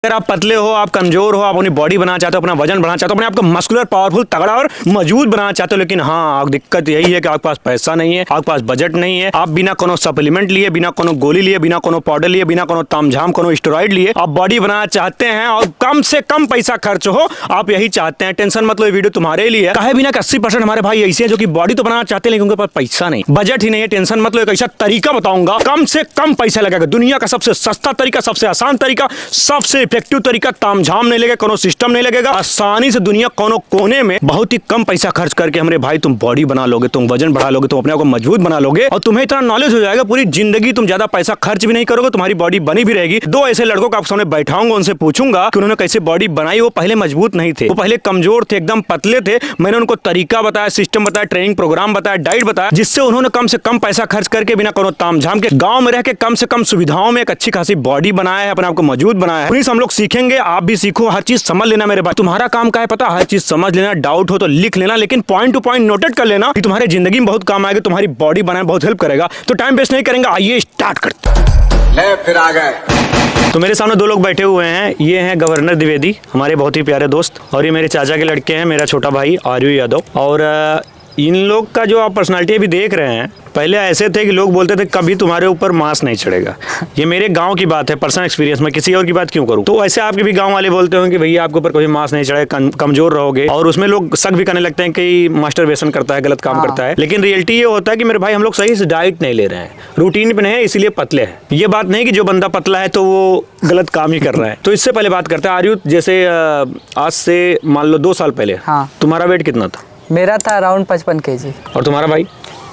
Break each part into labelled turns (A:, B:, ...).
A: अगर आप पतले हो, आप कमजोर हो, आप अपनी बॉडी बनाना चाहते हो, अपना वजन बढ़ाना चाहते हो, अपने आप को मस्कुलर, पावरफुल, तगड़ा और मजबूत बनाना चाहते हो, लेकिन हाँ दिक्कत यही है कि आपके पास पैसा नहीं है, आपके पास बजट नहीं है, आप बिना कोनो सप्लीमेंट लिए, बिना कोनो गोली लिए, बिना कोनो पाउडर लिए, बिना कोनो तामझाम कोनो स्टेरॉइड लिए आप बॉडी बनाना चाहते हैं और कम से कम पैसा खर्च हो, आप यही चाहते हैं। टेंशन मत लो, ये वीडियो तुम्हारे लिए कहे बिना 80% हमारे भाई ऐसे हैं जो कि बॉडी तो बनाना चाहते हैं लेकिन उनके पास पैसा नहीं, बजट ही नहीं है। टेंशन मत लो, एक ऐसा तरीका बताऊंगा कम से कम पैसा लगेगा, दुनिया का सबसे सस्ता तरीका, सबसे आसान तरीका, सबसे इफेक्टिव तरीका, तामझाम नहीं लगेगा, कोनो सिस्टम नहीं लगेगा, आसानी से दुनिया कोनो कोने में बहुत ही कम पैसा खर्च करके हमारे भाई तुम बॉडी बना लोगे, तुम वजन बढ़ा लोगे, तुम अपने आप को मजबूत बना लोगे और तुम्हें इतना नॉलेज हो जाएगा पूरी जिंदगी तुम ज्यादा पैसा खर्च भी नहीं करोगे, तुम्हारी बॉडी बनी भी रहेगी। दो ऐसे लड़कों को आपके सामने बैठाऊंगा, उनसे पूछूंगा कि उन्होंने कैसे बॉडी बनाई। वो पहले मजबूत नहीं थे, वो पहले कमजोर थे, एकदम पतले थे। मैंने उनको तरीका बताया, सिस्टम बताया, ट्रेनिंग प्रोग्राम बताया, डाइट बताया, जिससे उन्होंने कम से कम पैसा खर्च करके बिना कोनो तामझाम के गांव में रह के कम से कम सुविधाओं में एक अच्छी खासी बॉडी बनाया है, अपने आप को मजबूत बनाया है। हम लोग सीखेंगे, आप भी सीखो, हर चीज समझ लेना मेरे भाई। तुम्हारा काम क्या है पता, हर चीज समझ लेना, डाउट हो तो लिख लेना, लेकिन पॉइंट टू पॉइंट नोटेड कर लेना कि तुम्हारे जिंदगी में बहुत काम आएगा, तुम्हारी बॉडी बनाने में बहुत हेल्प करेगा। तो टाइम वेस्ट नहीं करेंगे, आइए स्टार्ट करते हैं।
B: फिर आ गए।
A: तो मेरे सामने दो लोग बैठे हुए हैं, ये हैं गवर्नर द्विवेदी, हमारे बहुत ही प्यारे दोस्त, और ये मेरे चाचा के लड़के हैं, मेरा छोटा भाई आर्यू यादव। और इन लोग का जो आप पर्सनालिटी अभी देख रहे हैं, पहले ऐसे थे कि लोग बोलते थे कभी तुम्हारे ऊपर मांस नहीं चढ़ेगा। ये मेरे गांव की बात है, पर्सनल एक्सपीरियंस में, किसी और की बात क्यों करूं। तो ऐसे आपके भी गांव वाले बोलते होंगे कि भैया आपके ऊपर कभी मांस नहीं चढ़ेगा, कमजोर रहोगे, और उसमें लोग शक भी करने लगते हैं कि मास्टरबेशन करता है, गलत काम करता है। लेकिन रियलिटी ये होता है कि मेरे भाई हम लोग सही से डाइट नहीं ले रहे हैं, रूटीन पे नहीं है, इसीलिए पतले हैं। ये बात नहीं कि जो बंदा पतला है तो वो गलत काम ही कर रहा है। तो इससे पहले बात करते हैं आर्यू, जैसे आज से मान लो 2 साल पहले तुम्हारा वेट कितना था?
C: मेरा था अराउंड 55 kg।
A: और तुम्हारा भाई?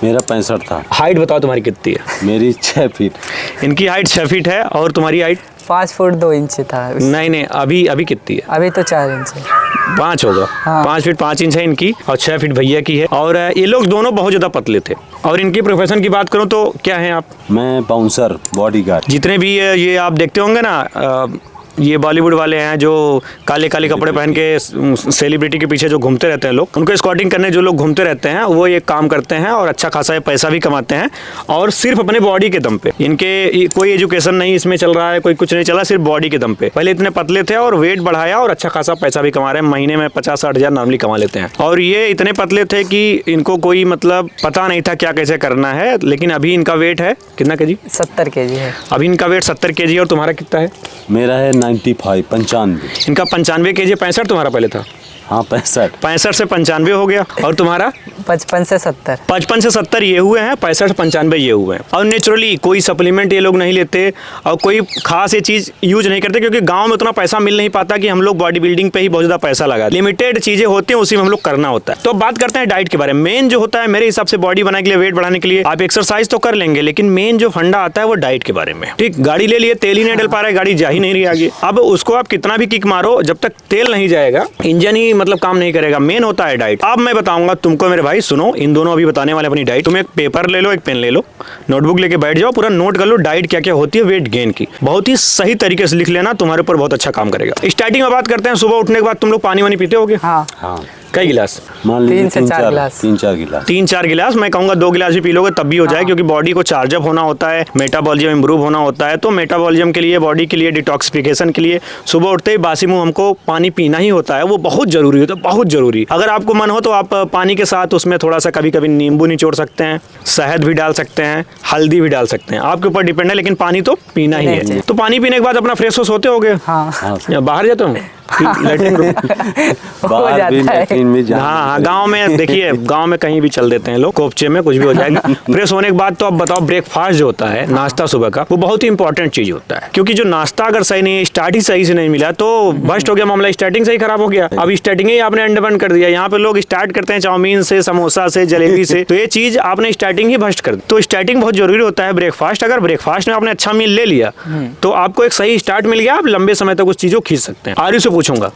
D: मेरा 65 था।
A: हाइट बताओ तुम्हारी कितनी है?
D: मेरी 6 फीट।
A: इनकी हाइट 6 फीट है और तुम्हारी हाइट
C: 5 फुट 2 इंच था।
A: नहीं, अभी कितनी है?
C: अभी तो 4 इंच है।
A: 5 होगा। 5 फीट 5 इंच है इनकी और 6 फीट भैया की है। और ये लोग दोनों बहुत ज्यादा पतले थे। और इनकी प्रोफेशन की बात करूं तो क्या है आप?
D: मैं बाउंसर, बॉडीगार्ड।
A: जितने भी ये आप देखते होंगे ना, ये बॉलीवुड वाले हैं जो काले काले कपड़े पहन के सेलिब्रिटी के पीछे जो घूमते रहते हैं लोग, उनको स्कॉटिंग करने जो लोग घूमते रहते हैं, वो ये काम करते हैं और अच्छा खासा पैसा भी कमाते हैं, और सिर्फ अपने बॉडी के दम पे। इनके कोई एजुकेशन नहीं इसमें चल रहा है, कोई कुछ नहीं चला, सिर्फ बॉडी के दम पे। पहले इतने पतले थे और वेट बढ़ाया और अच्छा खासा पैसा भी कमा रहे हैं, महीने में 50-60 हज़ार नॉर्मली कमा लेते हैं। और ये इतने पतले थे कि इनको कोई मतलब पता नहीं था क्या कैसे करना है। लेकिन अभी इनका वेट है कितना केजी?
C: 70 kg है
A: अभी इनका वेट 70 kg। और तुम्हारा कितना है?
D: मेरा है 95।
A: इनका 95 kg। 65 तुम्हारा पहले था?
D: हाँ 65
A: से 95 हो गया। और तुम्हारा?
C: 55 से 70।
A: 55 से 70 ये हुए हैं, 65 से 95 ये हुए हैं। और नेचुरली कोई सप्लीमेंट ये लोग नहीं लेते और कोई खास ये चीज़ यूज नहीं करते, क्योंकि गांव में उतना पैसा मिल नहीं पाता कि हम लोग बॉडी बिल्डिंग पे ही बहुत ज़्यादा पैसा लगा। लिमिटेड चीज़ें होती हैं, उसी में हम लोग करना होता है। तो बात करते हैं डाइट के बारे में। मेन जो होता है मेरे हिसाब से बॉडी बनाने के लिए, वेट बढ़ाने के लिए आप एक्सरसाइज तो कर लेंगे, लेकिन मेन जो फंडा आता है वो डाइट के बारे में। ठीक, गाड़ी ले लिए, तेल ही नहीं डल पा रहा है, गाड़ी जा ही नहीं रही आगे। अब उसको आप कितना भी किक मारो, जब तक तेल नहीं जाएगा इंजन ही मतलब काम नहीं करेगा। मेन होता है डाइट। अब मैं बताऊंगा तुमको मेरे भाई, सुनो, इन दोनों अभी बताने वाले अपनी डाइट। तुम एक पेपर ले लो, एक पेन ले लो, नोटबुक लेके बैठ जाओ, पूरा नोट कर लो डाइट क्या क्या होती है वेट गेन की। बहुत ही सही तरीके से लिख लेना, तुम्हारे ऊपर बहुत अच्छा काम करेगा। स्टार्टिंग में बात करते हैं, सुबह उठने के बाद तुम लोग पानी वानी पीते होगे?
D: हाँ।
A: कई गिलास?
D: मान लीजिए
C: 3 से 4 गिलास।
D: 3-4
A: गिलास। मैं कहूंगा 2 गिलास भी पी लोगे तब भी हो जाए, क्योंकि बॉडी को चार्जअप होना होता है, मेटाबॉलिज्म इंप्रूव होना होता है। तो मेटाबॉलिज्म के लिए, बॉडी के लिए, डिटॉक्सिफिकेशन के लिए सुबह उठते ही बासी मुंह हमको पानी पीना ही होता है। वो बहुत जरूरी होता है, बहुत जरूरी। अगर आपको मन हो तो आप पानी के साथ उसमें थोड़ा सा कभी कभी नींबू निचोड़ सकते हैं, शहद भी डाल सकते हैं, हल्दी भी डाल सकते हैं, आपके ऊपर डिपेंड है, लेकिन पानी तो पीना ही है। तो पानी पीने के बाद अपना फ्रेश होते होगे?
C: हाँ।
A: बाहर जाते हो? Latrine room? हाँ, गांव में देखिए, गांव में कहीं भी चल देते हैं लोग, कोपचे में कुछ भी हो जाएगा। फ्रेश होने के बाद तो अब बताओ, ब्रेकफास्ट जो होता है, नाश्ता सुबह का, वो बहुत ही इंपॉर्टेंट चीज होता है। क्योंकि जो नाश्ता अगर सही नहीं, स्टार्टिंग सही से नहीं मिला तो बस्ट हो गया मामला, स्टार्टिंग से ही खराब हो गया। अब स्टार्टिंग ही आपने अंडर बंद कर दिया। यहाँ पे लोग स्टार्ट करते हैं चाउमीन से, समोसा से, जलेबी से, तो ये चीज आपने स्टार्टिंग ही भस्ट कर दी। तो स्टार्टिंग बहुत जरूरी होता है। ब्रेकफास्ट, अगर ब्रेकफास्ट में आपने अच्छा मील ले लिया तो आपको एक सही स्टार्ट मिल गया, आप लंबे समय तक उस चीज को खींच सकते हैं। आर्यू से पूछूंगा,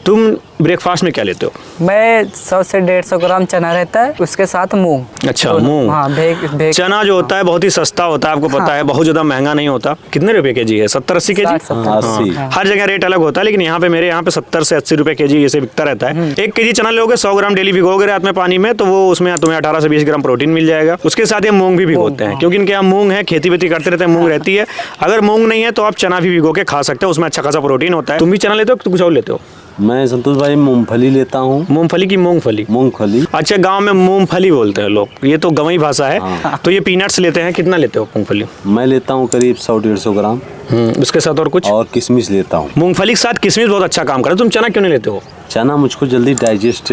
A: तुम ब्रेकफास्ट में क्या लेते हो?
C: मैं 100 से 150 ग्राम चना रहता है, उसके साथ मूंग।
A: अच्छा,
C: तो
A: मूंग।
C: हाँ, भेग
A: चना जो होता है बहुत ही सस्ता होता है, आपको पता है, बहुत ज्यादा महंगा नहीं होता। कितने रुपए केजी है? 70-80 केजी?
C: 60-70।
D: हाँ, 80।
A: हर जगह रेट अलग होता है, लेकिन यहाँ पे मेरे यहाँ पे 70 से 80 रुपए केजी ऐसे बिकता रहता है। 1 केजी चना लोगे, 100 ग्राम डेली भिगोगे रात में पानी में, तो वो उसमें तुम्हें 18 से 20 ग्राम प्रोटीन मिल जाएगा। उसके साथ ये मूंग भी भिगोते हैं, क्योंकि इनके यहाँ मूंग है, खेती वेती करते रहते हैं, मूंग रहती है। अगर मूंग नहीं है तो आप चना भी भिगो के खा सकते हो, उसमें अच्छा खासा प्रोटीन होता है। तुम भी चना लेते हो कि कुछ और लेते हो?
D: मैं संतोष भाई मूंगफली लेता हूँ।
A: मूंगफली की मूंगफली?
D: मूंगफली।
A: अच्छा, गांव में मूंगफली बोलते हैं लोग, ये तो गंवई भाषा है।
D: हाँ।
A: तो ये पीनट्स लेते हैं, कितना लेते हो मूंगफली?
D: मैं लेता हूँ करीब 100-150 ग्राम।
A: उसके साथ और कुछ?
D: और किशमिश लेता हूँ।
A: मूंगफली के साथ किशमिश बहुत अच्छा काम करता है। तुम चना क्यों नहीं लेते हो?
D: चना मुझको जल्दी डाइजेस्ट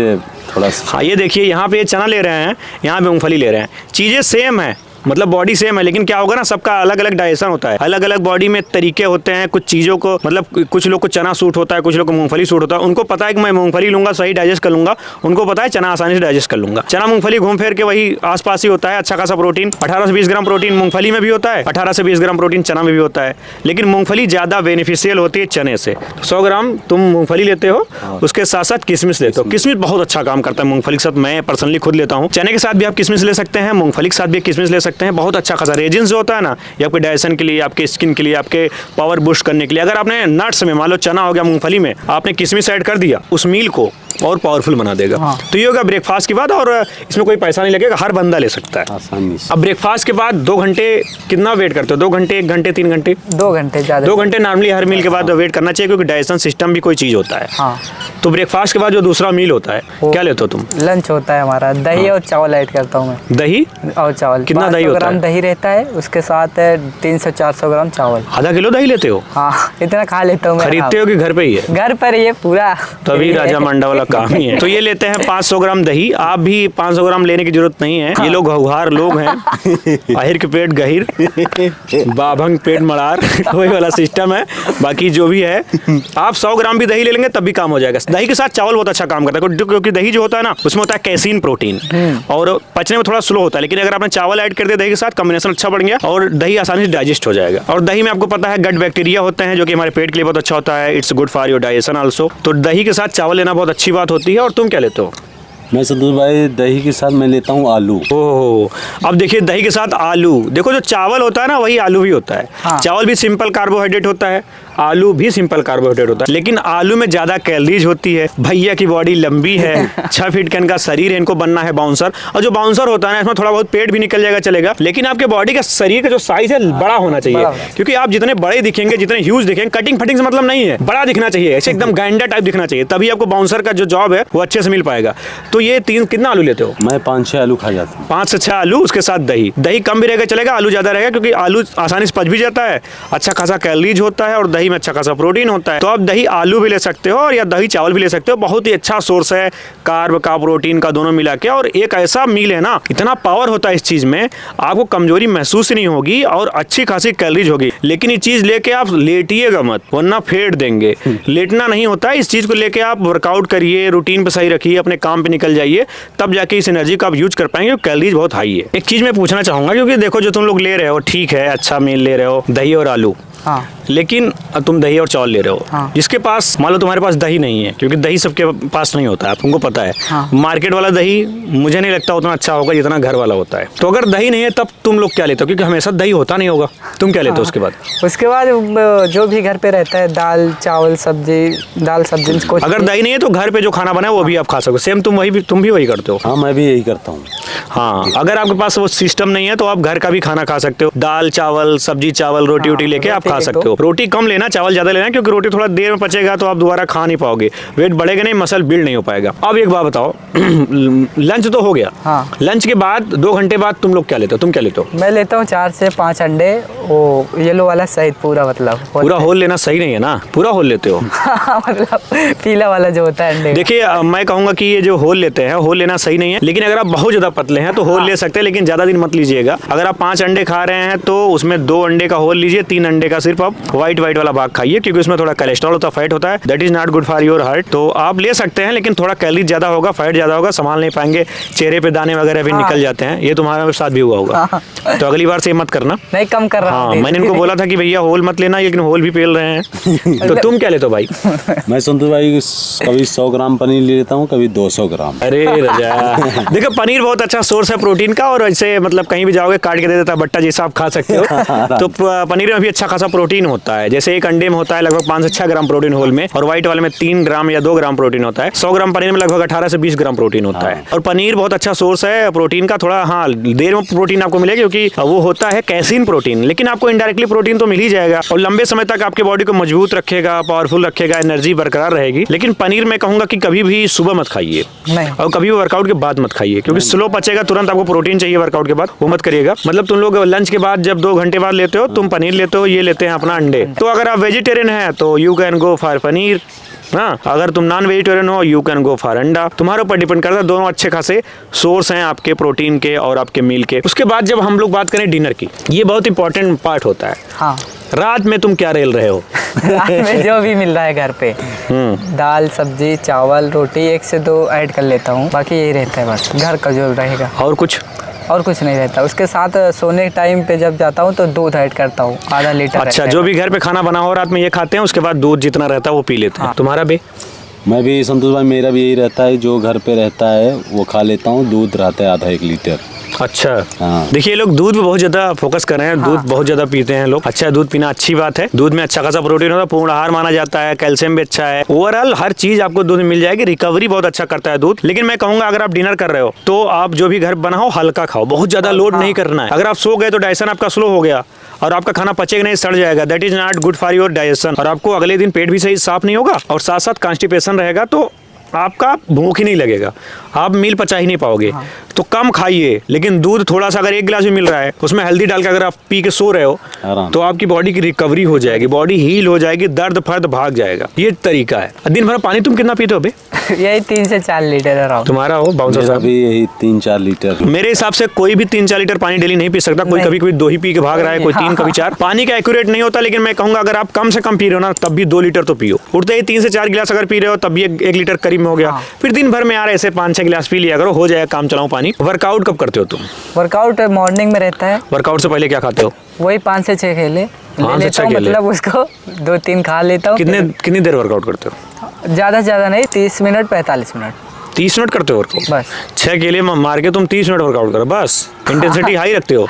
D: थोड़ा
A: हाँ, ये देखिए, यहाँ पे ये चना ले रहे हैं, यहाँ पे मूंगफली ले रहे हैं, चीजें सेम है, मतलब बॉडी सेम है, लेकिन क्या होगा ना, सबका अलग अलग डाइजेशन होता है, अलग अलग बॉडी में तरीके होते हैं। कुछ चीज़ों को, मतलब कुछ लोग को चना सूट होता है, कुछ लोग को मूंगफली सूट होता है। उनको पता है कि मैं मूंगफली लूंगा सही डाइजेस्ट कर लूंगा, उनको पता है चना आसानी से डाइजेस्ट कर लूंगा। चना मूंगफली घूम फिर के वही आसपास ही होता है, अच्छा खासा प्रोटीन, 18 से 20 ग्राम प्रोटीन मूंगफली में भी होता है, 18 से 20 ग्राम प्रोटीन चना में भी होता है। लेकिन मूंगफली ज़्यादा बेनिफिशियल होती है चने से। 100 ग्राम तुम मूंगफली लेते हो, उसके साथ साथ किशमिश लेते हो। किशमिश बहुत अच्छा काम करता है मूंगफली के साथ, मैं पर्सनली खुद लेता हूँ। चने के साथ भी आप किशमिश ले सकते हैं, मूंगफली के साथ भी किशमिश ले सकते हैं, बहुत अच्छा खासा रेजिन जो होता है ना, ये आपके डाइजेशन के लिए, आपके स्किन के लिए, आपके पावर बूस्ट करने के लिए। अगर आपने नट्स में, मान लो चना हो गया, मूंगफली में आपने किशमिश ऐड कर दिया, उस मील को और पावरफुल बना देगा।
C: हाँ।
A: तो ये होगा ब्रेकफास्ट के बाद, और इसमें कोई पैसा नहीं लगेगा, हर बंदा ले सकता है
D: आसानी से।
A: अब ब्रेकफास्ट के बाद 2 घंटे कितना वेट करते हो? 2 घंटे, 1 घंटे, 3 घंटे?
C: 2 घंटे ज़्यादा।
A: 2 घंटे नॉर्मली हर मील के बाद वेट करना चाहिए, क्योंकि डाइजेशन सिस्टम भी कोई चीज़ होता है।
C: हाँ।
A: तो ब्रेकफास्ट के बाद जो दूसरा मील होता है, क्या लेते हो तुम?
C: लंच होता है हमारा, दही और चावल ऐड करता हूँ मैं।
A: दही
C: और चावल
A: कितना दही
C: 500
A: होता
C: ग्राम
A: है?
C: दही रहता है, उसके साथ 300-400 ग्राम चावल।
A: आधा किलो दही लेते हो?
C: हाँ, इतना खा लेता हूँ मैं।
A: खरीदते हो कि घर पे ही है?
C: घर पर ये पूरा
A: तभी राजा मंडा वाला काम ही है। तो ये लेते हैं 500 ग्राम दही। आप भी 500 ग्राम लेने की जरूरत नहीं है, ये लोग घुहार लोग हैं, आहिर के पेट गहिर, बाभंग पेट मड़ार, वही वाला सिस्टम है। बाकी जो भी है, आप 100 ग्राम भी दही ले लेंगे तब भी काम हो जाएगा। दही के साथ चावल बहुत अच्छा काम करता है, क्योंकि दही जो होता है ना, उसमें होता है कैसीन प्रोटीन, और पचने में थोड़ा स्लो होता है। लेकिन अगर आपने चावल ऐड कर दिया दही के साथ, कॉम्बिनेशन अच्छा बढ़ गया और दही आसानी से डाइजेस्ट हो जाएगा। और दही में आपको पता है गट बैक्टीरिया होते हैं, जो कि हमारे पेट के लिए बहुत अच्छा होता है। It's good for your digestion also. तो दही के साथ चावल लेना बहुत अच्छी बात होती है। और तुम क्या लेते हो?
D: मैं संतोष भाई दही के साथ मैं लेता हूँ आलू।
A: ओह, अब देखिए, दही के साथ आलू, देखो जो चावल होता है ना, वही आलू भी होता है।
C: हाँ।
A: चावल भी सिंपल कार्बोहाइड्रेट होता है, आलू भी सिंपल कार्बोहाइड्रेट होता है, लेकिन आलू में ज्यादा कैलोरीज होती है। भैया की बॉडी लंबी है, 6 फीट का इनका शरीर है, इनको बनना है बाउंसर। और जो बाउंसर होता है ना, इसमें थोड़ा बहुत पेट भी निकल जाएगा, चलेगा, लेकिन आपके बॉडी का शरीर का जो साइज है बड़ा होना चाहिए। क्योंकि आप जितने बड़े दिखेंगे, जितने ह्यूज दिखेंगे, कटिंग फटिंग से मतलब नहीं है, बड़ा दिखना चाहिए, ऐसे एकदम गाइंडा टाइप दिखना चाहिए, तभी आपको बाउंसर का जो जॉब है वो अच्छे से मिल पाएगा। तो ये कितना आलू लेते हो?
D: मैं 5-6 आलू खा जाता हूँ।
A: 5 से 6 आलू, उसके साथ दही। दही कम भी रहेगा चलेगा, आलू ज्यादा रहेगा, क्योंकि आलू आसानी से पच भी जाता है, अच्छा खासा कैलोरीज होता है, और दही में अच्छा खासा प्रोटीन होता है। तो आप दही आलू भी ले सकते हो, और या दही चावल भी ले सकते हो। बहुत ही अच्छा सोर्स है कार्ब का, प्रोटीन का, दोनों मिला के। और एक ऐसा मील है ना, इतना पावर होता है इस चीज में, आपको कमजोरी महसूस ही नहीं होगी, और अच्छी खासी कैलोरीज होगी। लेकिन ये चीज लेके आप लेटिएगा मत, वरना फेंट देंगे। लेटना नहीं होता है, इस चीज को लेके आप वर्कआउट करिए, रूटीन पे सही रखिए, अपने काम पे निकल जाइए, तब जाके इस एनर्जी को आप यूज कर पाएंगे। कैलोरीज बहुत हाई है। एक चीज मैं पूछना चाहूंगा, क्योंकि देखो जो तुम लोग ले रहे हो ठीक है, अच्छा मील ले रहे हो, दही और आलू,
C: हाँ।
A: लेकिन तुम दही और चावल ले रहे हो।
C: हाँ।
A: जिसके पास, मान लो तुम्हारे पास दही नहीं है, क्योंकि दही सबके पास नहीं होता है, तुमको पता है।
C: हाँ।
A: मार्केट वाला दही मुझे नहीं लगता उतना अच्छा होगा जितना घर वाला होता है। तो अगर दही नहीं है तब तुम लोग क्या लेते हो? क्योंकि हमेशा दही होता नहीं होगा। तुम क्या लेते हो उसके बाद?
C: उसके बाद जो भी घर पे रहता है, दाल चावल सब्जी, दाल सब्जी कुछ।
A: अगर दही नहीं है तो घर पे जो खाना बना है वो भी आप खा सकते हो। सेम तुम भी वही करते हो?
D: हाँ, मैं भी यही करता हूँ।
A: हाँ, अगर आपके पास वो सिस्टम नहीं है तो आप घर का भी खाना खा सकते हो। दाल चावल, सब्जी चावल, रोटी वोटी लेके आप खा सकते हो। रोटी कम लेना, चावल ज्यादा लेना, क्योंकि रोटी थोड़ा देर में पचेगा तो आप दोबारा खा नहीं पाओगे, वेट बढ़ेगा नहीं, मसल बिल्ड नहीं हो पाएगा। अब एक बात बताओ, लंच तो हो गया।
C: हाँ।
A: लंच के बाद 2 घंटे बाद तुम लोग क्या लेते हो? तुम क्या लेते हो?
C: मैं लेता हूँ 4 से 5 अंडे, वो येलो वाला सहित पूरा, मतलब
A: पूरा होल लेना सही नहीं है ना, पूरा होल लेते हो?
C: मतलब पीला वाला जो होता है अंडे।
A: देखिए, मैं कहूंगा कि ये जो होल लेते हैं, होल लेना सही नहीं है। लेकिन अगर आप बहुत ज्यादा पतले हैं तो होल ले सकते हैं, लेकिन ज्यादा दिन मत लीजिएगा। अगर आप 5 अंडे खा रहे हैं तो उसमें 2 अंडे का होल लीजिए, 3 अंडे का सिर्फ आप व्हाइट वाला भाग खाइए, क्योंकि उसमें थोड़ा कोलेस्ट्रॉल होता है, फैट होता है, that is not good for your heart. तो आप ले सकते हैं, लेकिन थोड़ा कैलोरी ज्यादा होगा, फैट ज्यादा होगा, संभाल नहीं पाएंगे, चेहरे पे दाने वगैरह भी निकल जाते हैं। ये तुम्हारे साथ भी हुआ होगा, तो अगली बार से मत करना।
C: नहीं, कम कर रहा
A: हाँ,
C: हूँ।
A: मैंने इनको बोला था कि भैया होल मत लेना, लेकिन होल भी पेल रहे हैं। तो तुम क्या लेते हो भाई?
D: मैं संतोष भाई कभी 100 ग्राम पनीर ले लेता हूँ, कभी 200 ग्राम।
A: अरे रजा, देखो पनीर बहुत अच्छा सोर्स है प्रोटीन का, और ऐसे मतलब कहीं भी जाओगे काट के दे देता है बट्टा जैसा, आप खा सकते हो। तो पनीर में भी अच्छा खासा प्रोटीन होता है। जैसे एक अंडे में होता है लगभग 5 से 6 ग्राम प्रोटीन होल में, और व्हाइट वाले में 3 ग्राम या 2 ग्राम प्रोटीन होता है। 100 ग्राम पनीर में लगभग 18 से 20 ग्राम प्रोटीन होता है। और पनीर बहुत अच्छा सोर्स है प्रोटीन का। थोड़ा हाँ देर में प्रोटीन आपको मिलेगा, क्योंकि वो होता है कैसीन प्रोटीन, लेकिन आपको इनडायरेक्टली प्रोटीन तो मिल ही जाएगा, और लंबे समय तक आपके बॉडी को मजबूत रखेगा, पावरफुल रखेगा, एनर्जी बरकरार रहेगी। लेकिन पनीर मैं कहूंगा कि कभी भी सुबह मत खाइए,
C: नहीं।
A: और कभी भी वर्कआउट के बाद मत खाइए, क्योंकि स्लो पचेगा, तुरंत आपको प्रोटीन चाहिए वर्कआउट के बाद, वो मत करिएगा। मतलब तुम लोग लंच के बाद जब 2 घंटे बाद लेते हो, तुम पनीर लेते हो, ये लेते हैं अपना अंडे। तो अगर आप वेजिटेरियन हैं तो you can go for paneer. हाँ, अगर तुम नॉन वेजिटेरियन हो यू कैन गो फॉर अंडा। तुम्हारे ऊपर डिपेंड करता है। दोनों अच्छे खासे सोर्स हैं आपके प्रोटीन के और आपके मील के। उसके बाद जब हम लोग बात करें डिनर की, ये बहुत इंपॉर्टेंट पार्ट होता है।
C: हाँ,
A: रात में तुम क्या रेल रहे हो?
C: रात में जो भी मिल रहा है घर पे, दाल सब्जी चावल रोटी 1 से 2 ऐड कर लेता हूँ, बाकी यही रहता है बस घर का जो रहेगा, और कुछ नहीं रहता। उसके साथ सोने टाइम पे जब जाता हूँ तो दूध ऐड करता हूँ, आधा लीटर।
A: अच्छा, जो भी घर पे खाना बना हो रात में ये खाते हैं, उसके बाद दूध जितना रहता है वो पी लेते हैं। तुम्हारा भी?
D: मैं भी संतोष भाई, मेरा भी यही रहता है, जो घर पे रहता है वो खा लेता हूँ। दूध रहता है आधा 1 लीटर।
A: अच्छा,
D: हाँ।
A: देखिए लोग दूध पे बहुत ज्यादा फोकस कर रहे हैं। दूध बहुत ज्यादा पीते हैं लोग। अच्छा, दूध पीना अच्छी बात है। दूध में अच्छा खासा प्रोटीन होता है, पूर्ण आहार माना जाता है, कैल्शियम भी अच्छा है, ओवरऑल हर चीज आपको दूध में मिल जाएगी। रिकवरी बहुत अच्छा करता है दूध। लेकिन मैं कहूंगा अगर आप डिनर कर रहे हो तो आप जो भी घर बना हो हल्का खाओ, बहुत ज्यादा लोड नहीं करना है। अगर आप सो गए तो डाइजेशन आपका स्लो हो गया और आपका खाना पचेगा नहीं, सड़ जाएगा। That is not good for your digestion, और आपको अगले दिन पेट भी सही साफ नहीं होगा, और साथ साथ कॉन्स्टिपेशन रहेगा, तो आपका भूख ही नहीं लगेगा, आप मील पचा ही नहीं पाओगे। तो कम खाइए, लेकिन दूध थोड़ा सा, अगर 1 गिलास भी मिल रहा है उसमें हल्दी डाल के अगर आप पी के सो रहे हो तो आपकी बॉडी की रिकवरी हो जाएगी, बॉडी हील हो जाएगी, दर्द फर्द भाग जाएगा। ये तरीका है। दिन भर पानी तुम कितना पीते हो बे?
C: यही 3 से 4 लीटर अराउंड।
A: तुम्हारा हो बाउंसर साहब?
D: भी यही 3-4 लीटर।
A: मेरे हिसाब से कोई भी 3-4 लीटर पानी डेली नहीं पी सकता। कोई कभी कभी 2 ही पी के भाग रहा है, कोई 3, कभी 4। पानी का एक्यूरेट नहीं होता, लेकिन मैं कहूंगा अगर आप कम से कम पी रहे हो ना, तब भी 2 लीटर तो पियो। उठते ही 3 से 4 गिलास अगर पी रहे हो तब भी 1 लीटर करीब में हो गया। फिर दिन भर में यार ऐसे 5-6 गिलास पी लिया करो, हो जाएगा काम चलाओ पानी। वर्कआउट कब करते हो तुम?
C: वर्कआउट मॉर्निंग में रहता है।
A: वर्कआउट से पहले क्या खाते हो?
C: वही 5 से 6 केले
A: 5 से 6 केले,
C: मतलब उसको 2-3 खा लेता हूँ।
A: कितनी देर वर्कआउट करते हो?
C: ज़्यादा से ज़्यादा नहीं, 30 मिनट 45 मिनट।
A: 30 मिनट करते हो वर्कआउट?
C: बस
A: 6 केले मार के तुम 30 मिनट वर्कआउट करो, बस इंटेंसिटी हाई रखते हो।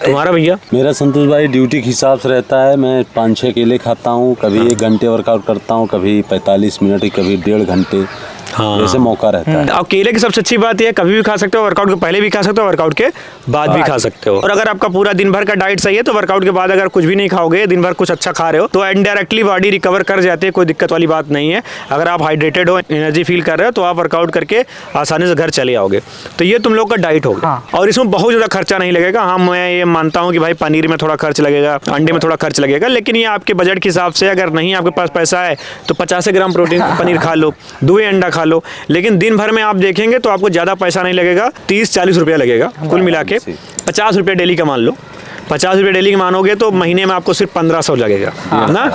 A: तुम्हारा भैया?
D: मेरा संतोष भाई ड्यूटी के हिसाब से रहता है। मैं 5-6 केले खाता हूँ, कभी 1 घंटे वर्कआउट करता हूँ, कभी 45 मिनट, कभी 1.5 घंटे।
A: हाँ,
D: जैसे मौका रहता है।
A: अब केले की सबसे अच्छी बात यह है, कभी भी खा सकते हो, वर्कआउट के पहले भी खा सकते हो, वर्कआउट के बाद भी खा सकते हो। और अगर आपका पूरा दिन भर का डाइट सही है तो वर्कआउट के बाद अगर कुछ भी नहीं खाओगे, दिन भर कुछ अच्छा खा रहे हो, तो इनडायरेक्टली बॉडी रिकवर कर जाती है, कोई दिक्कत वाली बात नहीं है। अगर आप हाइड्रेटेड हो, एनर्जी फील कर रहे हो, तो आप वर्कआउट करके आसानी से घर चले आओगे। तो ये तुम लोग का डाइट होगा, और इसमें बहुत ज़्यादा खर्चा नहीं लगेगा। हाँ, मैं ये मानता हूँ कि भाई पनीर में थोड़ा खर्च लगेगा, अंडे में थोड़ा खर्च लगेगा, लेकिन ये आपके बजट के हिसाब से, अगर नहीं आपके पास पैसा है तो 50 ग्राम प्रोटीन पनीर खा लो, 2 अंडा खा लो। लेकिन दिन भर में आप देखेंगे तो आपको ज़्यादा पैसा नहीं लगेगा, 30-40 रुपया लगेगा कुल मिला के। 50 रुपये डेली का मान लो, 50 रुपये डेली के मानोगे तो महीने में आपको सिर्फ 1500 लगेगा ना।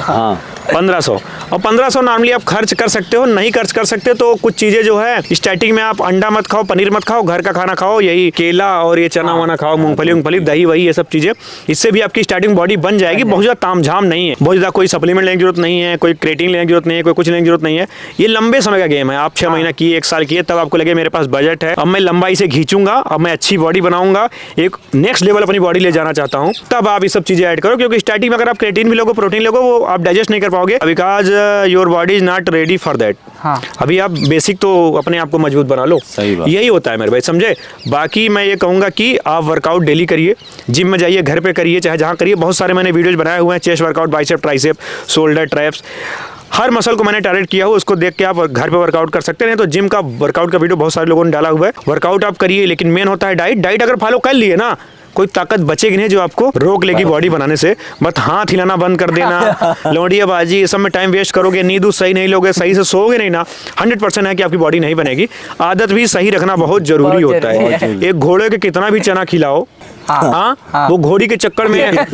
A: 1500, और 1500 नॉर्मली आप खर्च कर सकते हो। नहीं खर्च कर सकते तो कुछ चीज़ें जो है स्टार्टिंग में आप अंडा मत खाओ, पनीर मत खाओ, घर का खाना खाओ, यही केला और ये चना वाना खाओ, मूंगफली, दही वही ये सब चीज़ें। इससे भी आपकी स्टार्टिंग बॉडी बन जाएगी। बहुत ज़्यादा तामझाम नहीं है, बहुत ज़्यादा कोई सप्लीमेंट लेने की जरूरत नहीं है, कोई क्रेटिन लेने की जरूरत नहीं है, कोई कुछ लेने की जरूरत नहीं है। ये लंबे समय का गेम है। आप 6 महीना किए, 1 साल किए, तब आपको लगे मेरे पास बजट है, अब मैं लंबाई से खींचूंगा, अब मैं अच्छी बॉडी बनाऊंगा, एक नेक्स्ट लेवल अपनी बॉडी ले जाना चाहता हूँ, तब आप ये सब चीज़ें ऐड करो। क्योंकि स्टार्टिंग में अगर आप क्रेटिन भी लोगे, प्रोटीन लोगे, वो आप डाइजेस्ट नहीं कर पाओगे, because your body is not ready for that. अभी आप बेसिक तो अपने आप को मजबूत बना लो।
D: सही बात।
A: यही होता है मेरे भाई, समझे। बाकी मैं ये कहूँगा कि आप वर्कआउट डेली करिए, जिम में जाइए, घर पे करिए, चाहे जहाँ करिए। बहुत सारे मैंने वीडियोज बनाए हुए हैं, chest workout, bicep, tricep, shoulder, traps, हर मसल को मैंने टारगेट किया हो, उसको देख के आप घर पे वर्कआउट कर सकते हैं। तो जिम का वर्कआउट का वीडियो बहुत सारे लोगों ने डाला हुआ है। वर्कआउट आप करिए, लेकिन मेन होता है डाइट अगर फॉलो कर लिए ना, कोई ताकत बचेगी नहीं जो आपको रोक लेगी बॉडी बनाने से। बस हाथ हिलाना बंद कर देना, लौंडियाबाजी, इस सब में टाइम वेस्ट करोगे, नींद सही नहीं लोगे, सही से सोओगे नहीं ना, 100% है कि आपकी बॉडी नहीं बनेगी। आदत भी सही रखना बहुत जरूरी होता है। एक घोड़े के कितना भी चना खिलाओ, हाँ, वो घोड़ी के चक्कर में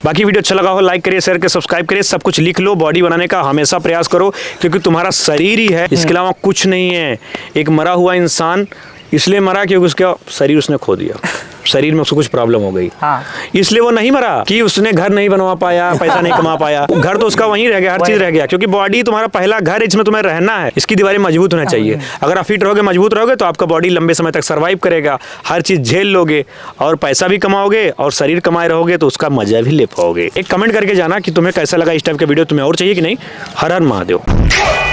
A: बाकी वीडियो अच्छा लगा हो लाइक करिए, शेयर करिए, सब्सक्राइब करिए, सब कुछ लिख लो। बॉडी बनाने का हमेशा प्रयास करो, क्योंकि तुम्हारा शरीर ही है, इसके अलावा कुछ नहीं है। एक मरा हुआ इंसान इसलिए मरा क्योंकि उसका शरीर उसने खो दिया, शरीर में उसको कुछ प्रॉब्लम हो गई,
C: हाँ।
A: इसलिए वो नहीं मरा कि उसने घर नहीं बनवा पाया, पैसा नहीं कमा पाया। घर तो उसका वहीं रह गया, हर चीज रह गया, क्योंकि बॉडी तुम्हारा पहला घर है जिसमें तुम्हें रहना है। इसकी दीवारें मजबूत होना चाहिए। अगर आप फिट रहोगे, मजबूत रहोगे, तो आपका बॉडी लंबे समय तक सर्वाइव करेगा, हर चीज झेल लोगे और पैसा भी कमाओगे और शरीर कमाए रहोगे तो उसका मजा भी ले पाओगे। एक कमेंट करके जाना कि तुम्हें कैसा लगा इस टाइप का वीडियो, तुम्हें और चाहिए कि नहीं। हर हर महादेव।